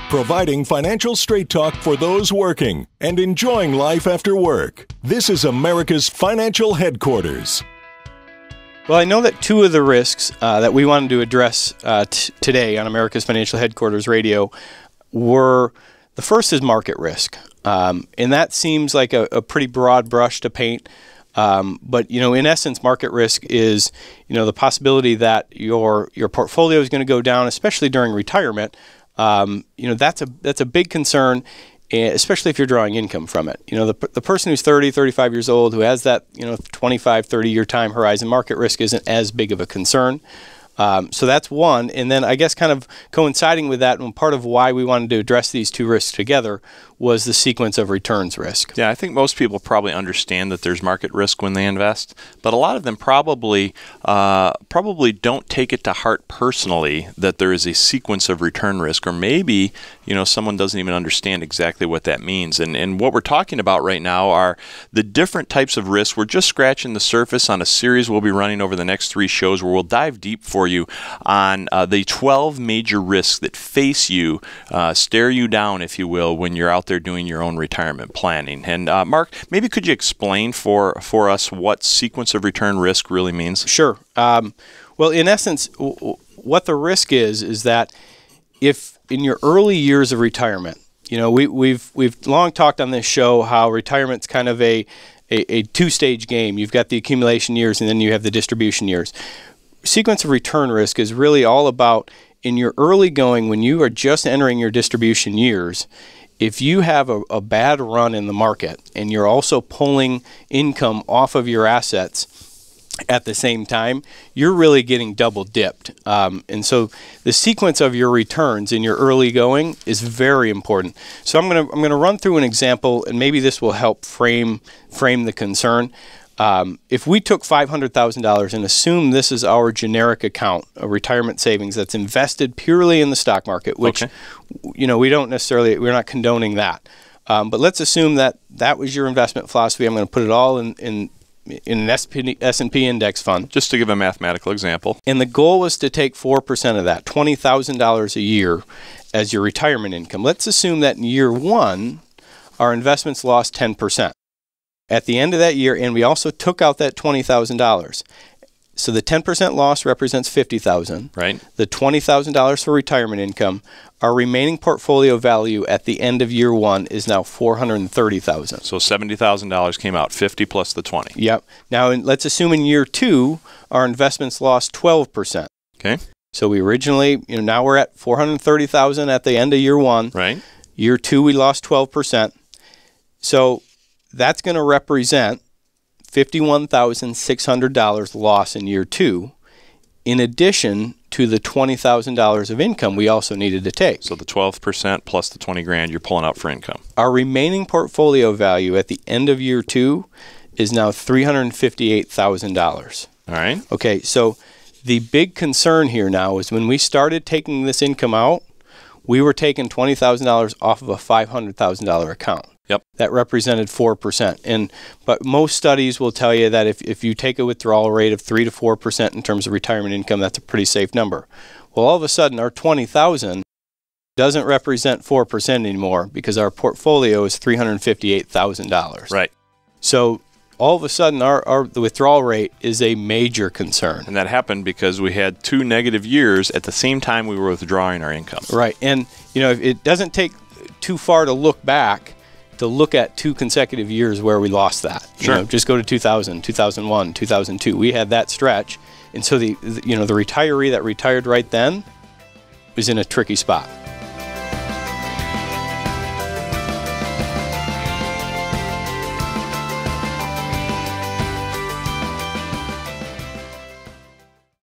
providing financial straight talk for those working and enjoying life after work. This is America's Financial Headquarters. Well, I know that two of the risks that we wanted to address today on America's Financial Headquarters Radio were, the first is market risk. And that seems like a pretty broad brush to paint. But, in essence, market risk is, the possibility that your portfolio is going to go down, especially during retirement. That's a big concern, especially if you're drawing income from it. The person who's 30, 35 years old who has that, 25, 30-year time horizon, market risk isn't as big of a concern. So that's one. And then I guess kind of coinciding with that, and part of why we wanted to address these two risks together was the sequence of returns risk. Yeah, I think most people probably understand that there's market risk when they invest, but a lot of them probably don't take it to heart personally that there is a sequence of return risk, or maybe someone doesn't even understand exactly what that means. And what we're talking about right now are the different types of risks. We're just scratching the surface on a series we'll be running over the next 3 shows where we'll dive deep for you on the 12 major risks that face you, stare you down, if you will, when you're out there doing your own retirement planning. And Mark, maybe could you explain for us what sequence of return risk really means? Sure. Well, in essence, what the risk is that if in your early years of retirement, we've long talked on this show how retirement's kind of a two-stage game. You've got the accumulation years and then you have the distribution years. Sequence of return risk is really all about in your early going, when you are just entering your distribution years, if you have a bad run in the market and you're also pulling income off of your assets at the same time, you're really getting double dipped. And so the sequence of your returns in your early going is very important. So I'm gonna run through an example, and maybe this will help frame the concern. If we took $500,000 and assume this is our generic account, a retirement savings that's invested purely in the stock market, which, we're not condoning that. But let's assume that was your investment philosophy. I'm going to put it all in an S&P index fund. Just to give a mathematical example. And the goal was to take 4% of that, $20,000 a year as your retirement income. Let's assume that in year 1, our investments lost 10%. At the end of that year, and we also took out that $20,000. So the 10% loss represents $50,000. Right. The $20,000 for retirement income. Our remaining portfolio value at the end of year 1 is now $430,000. So $70,000 came out, 50 plus the 20. Yep. Now let's assume in year 2, our investments lost 12%. Okay. So we originally, now we're at $430,000 at the end of year 1. Right. Year 2, we lost 12%. So that's going to represent $51,600 loss in year 2, in addition to the $20,000 of income we also needed to take. So the 12% plus the 20 grand you're pulling out for income. Our remaining portfolio value at the end of year 2 is now $358,000. All right. Okay, so the big concern here now is when we started taking this income out, we were taking $20,000 off of a $500,000 account. Yep. That represented 4%. But most studies will tell you that if you take a withdrawal rate of 3 to 4% in terms of retirement income, that's a pretty safe number. Well, all of a sudden, our $20,000 doesn't represent 4% anymore because our portfolio is $358,000. Right. So all of a sudden, the withdrawal rate is a major concern. And that happened because we had 2 negative years at the same time we were withdrawing our income. Right. And, it doesn't take too far to look back to look at 2 consecutive years where we lost that. Sure. Just go to 2000, 2001, 2002. We had that stretch. And so the retiree that retired right then was in a tricky spot.